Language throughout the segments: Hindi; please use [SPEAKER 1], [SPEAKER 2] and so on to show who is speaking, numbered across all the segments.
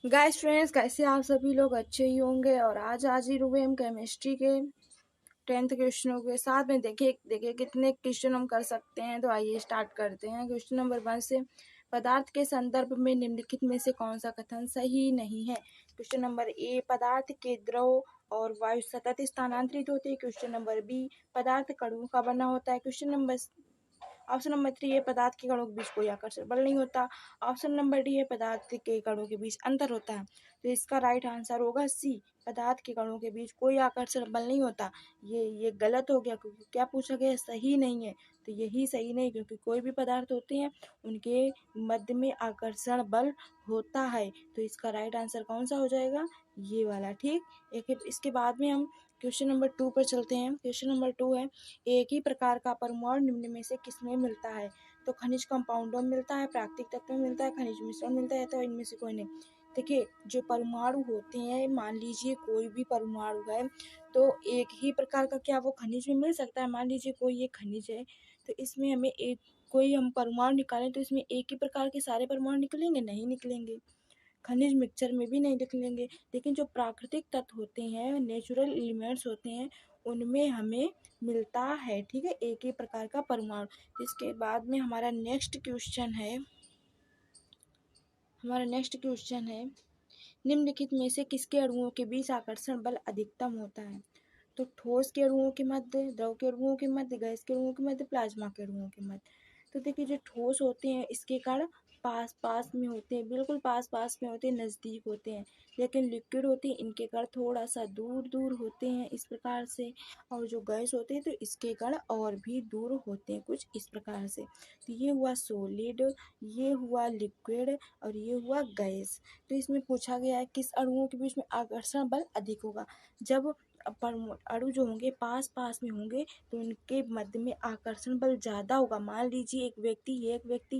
[SPEAKER 1] गाइस फ्रेंड्स, कैसे आप सभी लोग अच्छे ही होंगे। और आज हाजिर हुए हम केमिस्ट्री के 10th क्वेश्चनों के साथ में। देखिए देखिए कितने क्वेश्चन हम कर सकते हैं। तो आइए स्टार्ट करते हैं। क्वेश्चन नंबर 1 से, पदार्थ के संदर्भ में निम्नलिखित में से कौन सा कथन सही नहीं है। क्वेश्चन नंबर ए, पदार्थ के द्रव और वायु सतत स्थानांतरित होते हैं। क्वेश्चन नंबर बी, पदार्थ कणों का बना होता है। क्वेश्चन नंबर ऑप्शन नंबर 3 है, पदार्थ के कणों के बीच कोई आकर्षण बल नहीं होता। ऑप्शन नंबर डी है, पदार्थ के कणों के बीच अंतर होता है। तो इसका राइट आंसर होगा सी, पदार्थ के कणों के बीच कोई आकर्षण बल नहीं होता। ये गलत हो गया, क्योंकि क्या पूछा गया, सही नहीं है। तो यही सही नहीं, क्योंकि कोई भी पदार्थ होते हैं उनके मध्य में आकर्षण बल होता है। तो इसका राइट आंसर कौन सा हो जाएगा, ये वाला। ठीक, एक इसके बाद में हम क्वेश्चन नंबर 2 पर चलते हैं। क्वेश्चन नंबर 2 है, एक ही प्रकार का परमाणु निम्न में से किसमें मिलता है। तो खनिज कंपाउंडों में मिलता है, प्राकृतिक तत्व में मिलता है, खनिज मिश्रण मिलता है, तो इनमें से कोई नहीं। देखिए, जो परमाणु होते हैं, मान लीजिए कोई भी परमाणु है, तो एक ही प्रकार का क्या वो खनिज में मिल सकता है। मान लीजिए कोई ये खनिज है, तो इसमें हमें एक कोई हम परमाणु निकालें, तो इसमें एक ही प्रकार के सारे परमाणु निकलेंगे, नहीं निकलेंगे। खनिज मिक्सचर में भी नहीं निकलेंगे। लेकिन जो प्राकृतिक तत्व होते हैं, नेचुरल एलिमेंट्स होते हैं, उनमें हमें मिलता है। ठीक है, एक ही प्रकार का परमाणु। इसके बाद में हमारा नेक्स्ट क्वेश्चन है, निम्नलिखित में से किसके अणुओं के बीच आकर्षण बल अधिकतम होता है। तो ठोस के अणुओं के मध्य, द्रव के अणुओं के मध्य, गैस के अणुओं के मध्य, प्लाज्मा के अणुओं के मध्य। तो देखिए, जो ठोस होते हैं इसके कण पास पास में होते हैं, बिल्कुल पास पास में होते हैं, नज़दीक होते हैं। लेकिन लिक्विड होते हैं, इनके कण थोड़ा सा दूर दूर होते हैं, इस प्रकार से। और जो गैस होते हैं, तो इसके कण और भी दूर होते हैं, कुछ इस प्रकार से। तो ये हुआ सॉलिड, ये हुआ लिक्विड, और ये हुआ गैस। तो इसमें पूछा गया है किस अणुओं के बीच में आकर्षण बल अधिक होगा। जब अणु जो होंगे पास पास में होंगे, तो उनके मध्य में आकर्षण बल ज़्यादा होगा। मान लीजिए एक व्यक्ति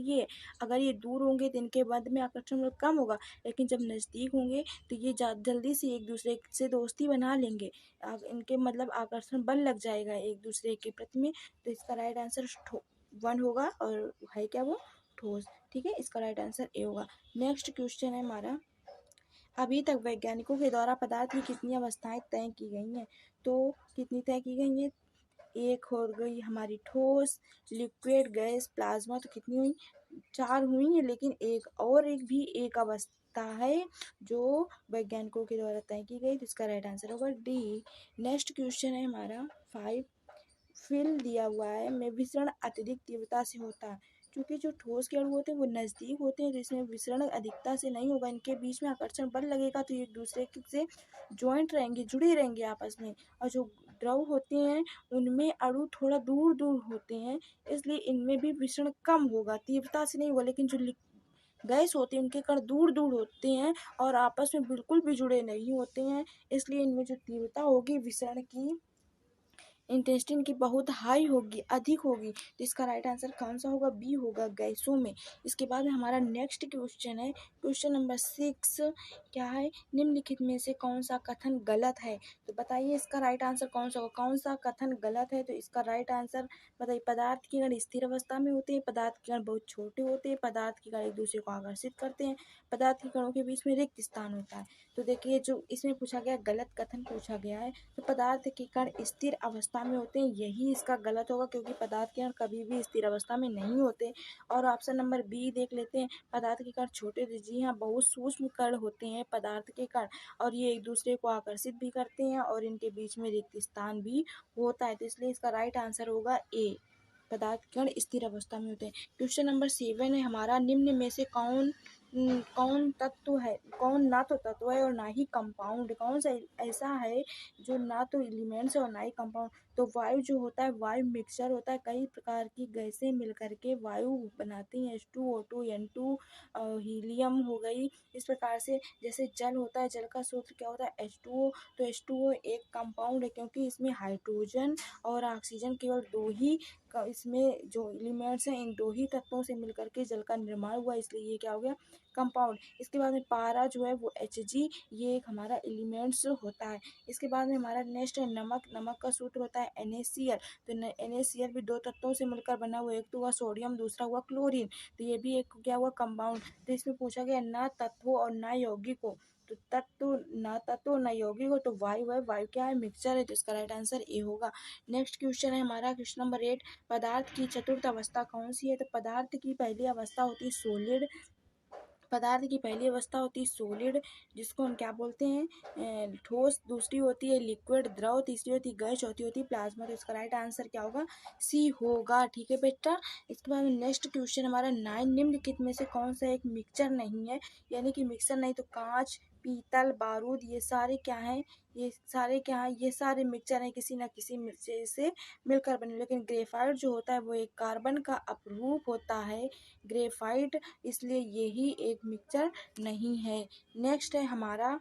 [SPEAKER 1] ये, अगर ये दूर होंगे तो इनके मध्य में आकर्षण बल कम होगा। लेकिन जब नज़दीक होंगे तो ये जल्दी से एक दूसरे से दोस्ती बना लेंगे। इनके मतलब आकर्षण बल लग जाएगा एक दूसरे के प्रति में। तो इसका राइट आंसर 1 होगा, और है क्या वो, ठोस। ठीक है, इसका राइट आंसर ए होगा। नेक्स्ट क्वेश्चन है हमारा, अभी तक वैज्ञानिकों के द्वारा पदार्थ की कितनी अवस्थाएं तय की गई हैं। तो कितनी तय की गई हैं, एक हो गई हमारी ठोस, लिक्विड, गैस, प्लाज्मा। तो कितनी हुई, 4 हुई हैं। लेकिन एक अवस्था है जो वैज्ञानिकों के द्वारा तय की गई। तो इसका राइट आंसर होगा डी। नेक्स्ट क्वेश्चन है हमारा 5, फिल दिया हुआ है में विसरण अत्यधिक तीव्रता से होता है। क्योंकि जो ठोस के अणु होते हैं वो नज़दीक होते हैं, तो इसमें विसरण अधिकता से नहीं होगा। इनके बीच में आकर्षण बल लगेगा, तो ये एक दूसरे से ज्वाइंट रहेंगे, जुड़े रहेंगे आपस में। और जो द्रव होते हैं उनमें अणु थोड़ा दूर दूर होते हैं, इसलिए इनमें भी विसरण कम होगा, तीव्रता से नहीं होगा। लेकिन जो गैस होते हैं उनके कण दूर दूर होते हैं और आपस में बिल्कुल भी जुड़े नहीं होते हैं, इसलिए इनमें जो तीव्रता होगी विसरण की, इंटेस्टिन की, बहुत हाई होगी, अधिक होगी। तो इसका राइट आंसर कौन सा होगा, बी होगा, गैसों में। इसके बाद में हमारा नेक्स्ट क्वेश्चन है, क्वेश्चन नंबर 6, क्या है, निम्नलिखित में से कौन सा कथन गलत है। तो बताइए इसका राइट आंसर कौन सा होगा, कौन सा कथन गलत है। तो इसका राइट आंसर बताइए, पदार्थ के कण स्थिर अवस्था में होते हैं, पदार्थ के कण बहुत छोटे होते हैं, पदार्थ के कण एक दूसरे को आकर्षित करते हैं, पदार्थ के कणों के बीच में रिक्त स्थान होता है। तो देखिए, जो इसमें पूछा गया, गलत कथन पूछा गया है। तो पदार्थ के कण स्थिर अवस्था में होते हैं, यही इसका गलत होगा, क्योंकि पदार्थ के कण कभी भी स्थिर अवस्था में नहीं होते। और ऑप्शन नंबर बी देख लेते हैं, पदार्थ के कण छोटे, जी हाँ, बहुत सूक्ष्म कण होते हैं पदार्थ के कण, और ये एक दूसरे को आकर्षित भी करते हैं, और इनके बीच में रिक्त स्थान भी होता है। तो इसलिए इसका राइट आंसर होगा ए, पदार्थ कण स्थिर अवस्था में होते हैं। क्वेश्चन नंबर 7 है हमारा, निम्न में से कौन ना तो तत्व है और ना ही कंपाउंड, कौन सा ऐसा है जो ना तो एलिमेंट्स है और ना ही कंपाउंड। तो वायु जो होता है, वायु मिक्सचर होता है, कई प्रकार की गैसें मिलकर के वायु बनाती हैं, H2O2, N2, हीलियम हो गई। इस प्रकार से जैसे जल होता है, जल का सूत्र क्या होता है, H2O। तो H2O एक कंपाउंड है, क्योंकि इसमें हाइड्रोजन और ऑक्सीजन केवल दो ही इसमें जो एलिमेंट्स हैं, इन दो ही तत्वों से मिलकर के जल का निर्माण हुआ, इसलिए ये क्या हो गया, कंपाउंड। इसके बाद में पारा जो है वो Hg, ये एक हमारा एलिमेंट्स होता है। इसके बाद में हमारा नेक्स्ट है नमक, नमक का सूत्र होता है NaCl। तो NaCl भी 2 तत्वों से मिलकर बना हुआ, एक तो हुआ सोडियम, दूसरा हुआ क्लोरीन। तो ये भी एक क्या हुआ कंपाउंड। तो इसमें पूछा गया ना तत्व और ना यौगिक हो। तो तत्व ना यौगिक हो तो वायु है, वायु क्या है मिक्सचर है। तो इसका राइट आंसर ए होगा। नेक्स्ट क्वेश्चन है हमारा क्वेश्चन नंबर 8, पदार्थ की चतुर्थ अवस्था कौन सी है। तो पदार्थ की पहली अवस्था होती है सॉलिड। पदार्थ की पहली अवस्था होती है सॉलिड, जिसको हम क्या बोलते हैं ठोस। दूसरी होती है लिक्विड द्रव, तीसरी होती है गैस, चौथी होती है प्लाज्मा। तो इसका राइट आंसर क्या होगा, सी होगा। ठीक है बेटा। इसके बाद नेक्स्ट क्वेश्चन हमारा 9, निम्नलिखित में से कौन सा एक मिक्सचर नहीं है। यानी कि मिक्सचर नहीं तो कांच, पीतल, बारूद, ये सारे क्या हैं, ये सारे क्या हैं, ये सारे मिक्सचर हैं किसी ना किसी मिक्सचर से मिलकर बने। लेकिन ग्रेफाइट जो होता है वो एक कार्बन का अपरूप होता है, ग्रेफाइट, इसलिए यही एक मिक्सचर नहीं है। नेक्स्ट है हमारा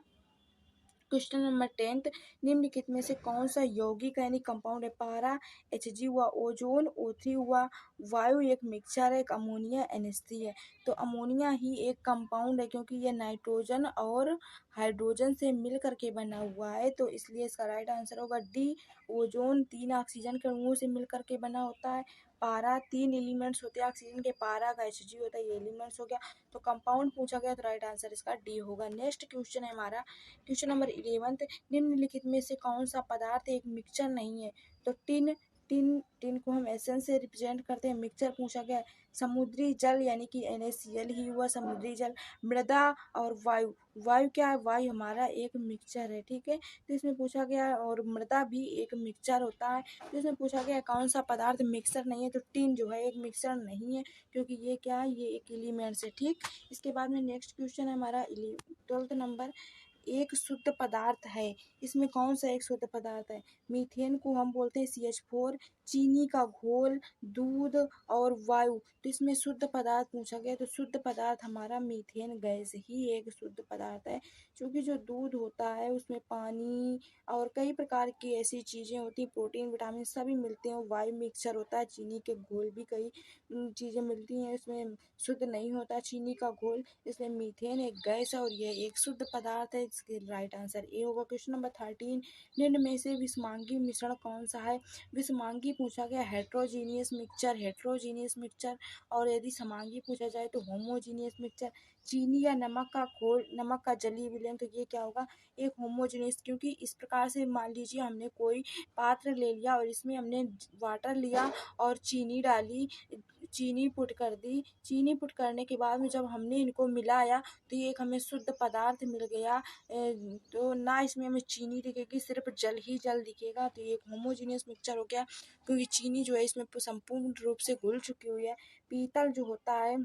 [SPEAKER 1] क्वेश्चन नंबर 10, निम्नलिखित में से कौन सा यौगिक यानी कंपाउंड है। पारा Hg हुआ, ओजोन O3 हुआ, वायु एक मिक्सचर है, एक अमोनिया NH3 है। तो अमोनिया ही एक कंपाउंड है क्योंकि यह नाइट्रोजन और हाइड्रोजन से मिल करके बना हुआ है। तो इसलिए इसका राइट आंसर होगा डी, ओजोन 3 ऑक्सीजन के अणुओं से मिल करके बना होता है। पारा 3 एलिमेंट्स होते हैं ऑक्सीजन के, पारा का Hg होता है, ये एलिमेंट्स हो गया। तो कंपाउंड पूछा गया तो राइट आंसर इसका डी होगा। नेक्स्ट क्वेश्चन है हमारा क्वेश्चन नंबर 11, निम्नलिखित में से कौन सा पदार्थ एक मिक्सचर नहीं है। तो टिन टिन टिन को हम एसेंस से रिप्रेजेंट करते हैं। मिक्सचर पूछा गया है समुद्री जल यानी कि NaCl ही हुआ समुद्री जल। मृदा और वायु, वायु क्या है, वायु हमारा एक मिक्सचर है। ठीक है। तो इसमें पूछा गया है और मृदा भी एक मिक्सचर होता है। तो इसमें पूछा गया है कौन सा पदार्थ मिक्सचर नहीं है। तो टिन जो है एक मिक्सचर नहीं है क्योंकि ये क्या है, ये एक एलिमेंट्स है। ठीक। इसके बाद में नेक्स्ट क्वेश्चन है हमारा 12 नंबर, एक शुद्ध पदार्थ है, इसमें कौन सा एक शुद्ध पदार्थ है। मीथेन को हम बोलते हैं CH4, चीनी का घोल, दूध और वायु। तो इसमें शुद्ध पदार्थ पूछा गया तो शुद्ध पदार्थ हमारा मीथेन गैस ही एक शुद्ध पदार्थ है। क्योंकि जो दूध होता है उसमें पानी और कई प्रकार की ऐसी चीज़ें होती हैं, प्रोटीन विटामिन सभी मिलते हैं। वायु मिक्सचर होता है, चीनी के घोल भी कई चीज़ें मिलती हैं, इसमें शुद्ध नहीं होता चीनी का घोल। इसलिए मीथेन एक गैस है और यह एक शुद्ध पदार्थ है। इसके राइट आंसर ए होगा। क्वेश्चन नंबर 13, निम्न में से विषमांगी मिश्रण कौन सा है। विषमांगी पूछा गया हेट्रोजीनियस मिक्सचर, हेट्रोजीनियस मिक्सचर। और यदि समांगी पूछा जाए तो होमोजीनियस मिक्सचर। चीनी या नमक का घोल, नमक का जलीय विलयन, तो ये क्या होगा, एक होमोजीनियस। क्योंकि इस प्रकार से मान लीजिए हमने कोई पात्र ले लिया और इसमें हमने वाटर लिया और चीनी डाली, चीनी पुट कर दी। चीनी पुट करने के बाद में जब हमने इनको मिलाया तो ये एक हमें शुद्ध पदार्थ मिल गया। तो ना इसमें हमें चीनी दिखेगी, सिर्फ जल ही जल दिखेगा। तो ये एक होमोजीनियस मिक्सचर हो गया क्योंकि चीनी जो है इसमें संपूर्ण रूप से घुल चुकी हुई है। पीतल जो होता है,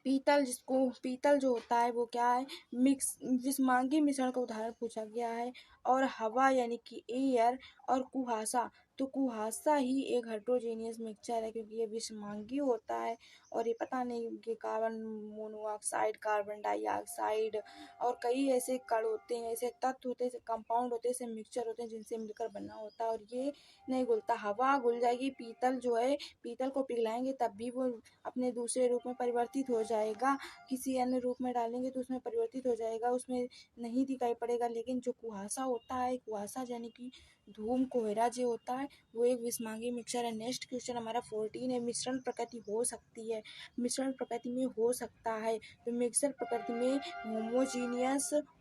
[SPEAKER 1] पीतल जो होता है वो क्या है, विषमांगी मिश्रण का उदाहरण पूछा गया है। और हवा यानी कि एयर और कुहासा, तो कुहासा ही एक हेट्रोजेनियस मिक्सचर है क्योंकि ये विषमांगी होता है। और ये पता नहीं कि कार्बन मोनोऑक्साइड, कार्बन डाइऑक्साइड और कई ऐसे कण होते हैं, ऐसे तत्व होते हैं, ऐसे कंपाउंड होते हैं, ऐसे मिक्सचर होते हैं जिनसे मिलकर बना होता है। और ये नहीं घुलता, हवा घुल जाएगी। पीतल जो है, पीतल को पिघलाएंगे तब भी वो अपने दूसरे रूप में परिवर्तित हो जाएगा, किसी अन्य रूप में डालेंगे तो उसमें परिवर्तित हो जाएगा, उसमें नहीं दिखाई पड़ेगा। लेकिन जो कुहासा होता है, कुहासा यानी कि धूम कोहरा जो होता है वो एक विषमांगी मिक्सचर है। नेक्स्ट क्वेश्चन हमारा 14 है, मिश्रण प्रकृति हो सकती है, मिश्रण प्रकृति में हो सकता है। तो मिक्सर प्रकृति में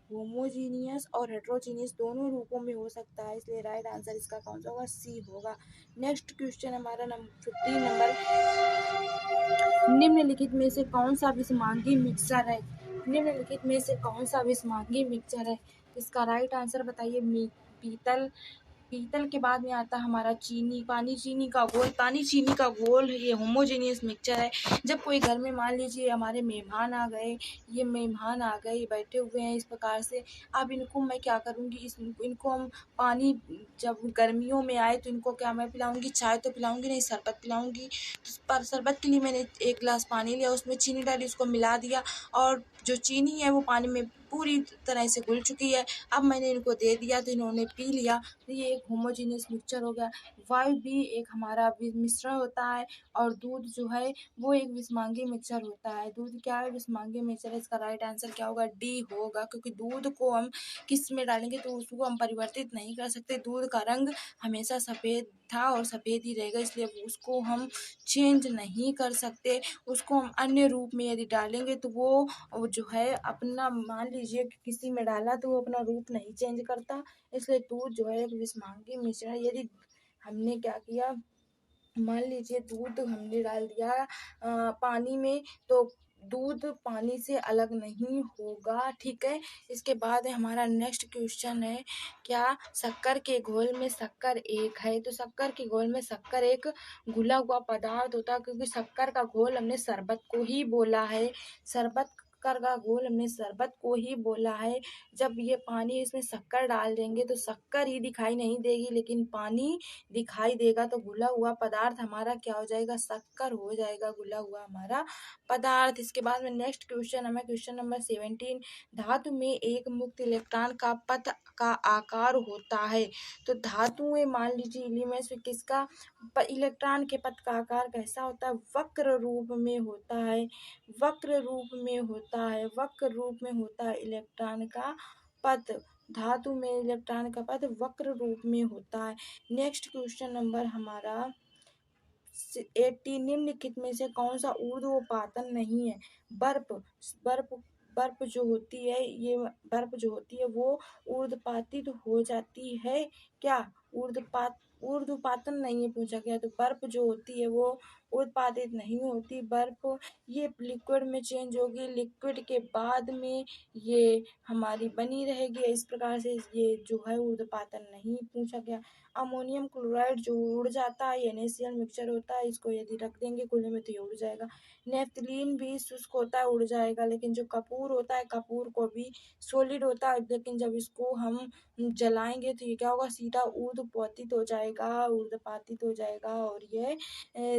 [SPEAKER 1] होमोजीनियस और हेट्रोजीनियस दोनों रूपों में हो सकता है। इसलिए राइट आंसर इसका कौन सा होगा, सी होगा। नेक्स्ट क्वेश्चन हमारा 15 नंबर, निम्नलिखित में से कौन सा विषमांगी मिक्सचर है। निम्नलिखित में से कौन सा विषमांगी मिक्सचर है। इसका राइट आंसर बताइए। पीतल, पीतल के बाद में आता है हमारा चीनी, पानी चीनी का घोल, पानी चीनी का घोल, ये होमोजेनियस मिक्सचर है। जब कोई घर में मान लीजिए हमारे मेहमान आ गए, ये मेहमान आ गए बैठे हुए हैं इस प्रकार से, अब इनको मैं क्या करूँगी, इनको हम पानी, जब गर्मियों में आए तो इनको क्या मैं पिलाऊंगी, चाय तो पिलाऊंगी नहीं, शरबत पिलाऊंगी। पर शरबत के लिए मैंने 1 गिलास पानी लिया, उसमें चीनी डाली, उसको मिला दिया और जो चीनी है वो पानी में पूरी तरह से घुल चुकी है। अब मैंने इनको दे दिया तो इन्होंने पी लिया, तो ये एक होमोजीनियस मिक्सचर हो गया। वायु भी एक हमारा मिश्रण होता है और दूध जो है वो एक विषमांगी मिक्सचर होता है। दूध क्या है? विषमांगी मिक्सचर है। इसका राइट आंसर क्या होगा? डी होगा, क्योंकि दूध को हम किस में डालेंगे तो उसको हम परिवर्तित नहीं कर सकते। दूध का रंग हमेशा सफ़ेद था और सफ़ेद ही रहेगा, इसलिए उसको हम चेंज नहीं कर सकते। उसको हम अन्य रूप में यदि डालेंगे तो वो जो है अपना, मान लीजिए कि किसी में डाला तो वो अपना रूप नहीं चेंज करता, इसलिए दूध जो है एक विषमांगी मिश्रण है। यदि हमने क्या किया, मान लीजिए दूध हमने डाल दिया पानी में, तो दूध पानी से अलग नहीं होगा, ठीक है। इसके बाद हमारा नेक्स्ट क्वेश्चन है, क्या शक्कर के घोल में शक्कर एक है? तो शक्कर के घोल में शक्कर एक घुला हुआ पदार्थ होता है, क्योंकि शक्कर का घोल हमने शरबत को ही बोला है। शक्कर का घोल हमने शरबत को ही बोला है। जब ये पानी इसमें शक्कर डाल देंगे तो शक्कर ही दिखाई नहीं देगी, लेकिन पानी दिखाई देगा, तो घुला हुआ पदार्थ हमारा क्या हो जाएगा? शक्कर हो जाएगा, घुला हुआ हमारा पदार्थ। इसके बाद में नेक्स्ट क्वेश्चन हमें क्वेश्चन नंबर 17, धातु में एक मुक्त इलेक्ट्रॉन का पथ का आकार होता है। तो धातु में मान लीजिए एलिमेंट्स में किसका इलेक्ट्रॉन के पथ का आकार कैसा होता है? वक्र रूप में होता है, वक्र रूप में होता है, वक्र रूप में होता है इलेक्ट्रॉन का पथ। धातु में इलेक्ट्रॉन का पथ वक्र रूप में होता है। नेक्स्ट क्वेश्चन नंबर हमारा 18, निम्नलिखित में से कौन सा ऊर्ध्वपातन नहीं है? बर्फ बर्फ बर्फ जो होती है, ये बर्फ जो होती है वो ऊर्ध्वपातित हो जाती है क्या? ऊर्ध्वपातन नहीं है पूछा गया, तो बर्फ जो होती है वो ऊर्ध्वपातित नहीं होती। बर्फ ये लिक्विड में चेंज होगी, लिक्विड के बाद में ये हमारी बनी रहेगी। इस प्रकार से ये जो है ऊर्ध्वपातन नहीं पूछा गया। अमोनियम क्लोराइड जो उड़ जाता है, NaCl मिक्सचर होता है, इसको यदि रख देंगे खुले में तो ये उड़ जाएगा। नेफ्थलीन भी शुष्क होता है, उड़ जाएगा, लेकिन जो कपूर होता है, कपूर को भी सॉलिड होता है, लेकिन जब इसको हम जलाएंगे तो ये क्या होगा? सीधा ऊर्ध्वपातित हो जाएगा, ऊर्ध्वपातित हो जाएगा, और ये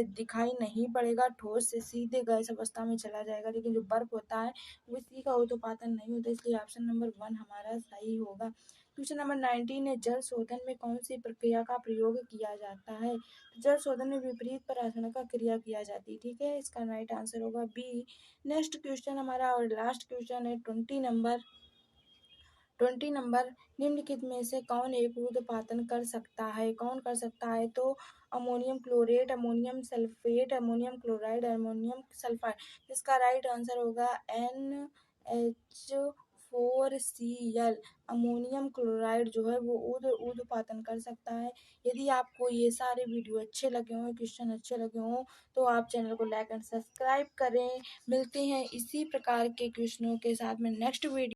[SPEAKER 1] दिखाई नहीं पड़ेगा, ठोस से सीधे गैस अवस्था में चला जाएगा। लेकिन जो बर्फ होता है वो इसी का ऊर्ध्वपातन नहीं होता, इसलिए ऑप्शन नंबर 1 हमारा सही होगा। क्वेश्चन नंबर 19 है, जल शोधन में कौन सी प्रक्रिया का प्रयोग किया जाता है? जल शोधन में विपरीत रासायनिक का क्रिया किया जाती है, ठीक है। इसका राइट आंसर होगा बी। नेक्स्ट क्वेश्चन हमारा और लास्ट क्वेश्चन है 20 नंबर, निम्नलिखित में से कौन एक ऊर्ध्वपातन कर सकता है? कौन कर सकता है? तो ammonium chlorate, ammonium sulphate, ammonium chloride, ammonium sulphide. इसका राइट आंसर होगा NH4Cl। अमोनियम क्लोराइड जो है वो ऊर्ध्वपातन कर सकता है। यदि आपको ये सारे वीडियो अच्छे लगे हों, क्वेश्चन अच्छे लगे हों, तो आप चैनल को लाइक एंड सब्सक्राइब करें। मिलते हैं इसी प्रकार के क्वेश्चनों के साथ में नेक्स्ट वीडियो।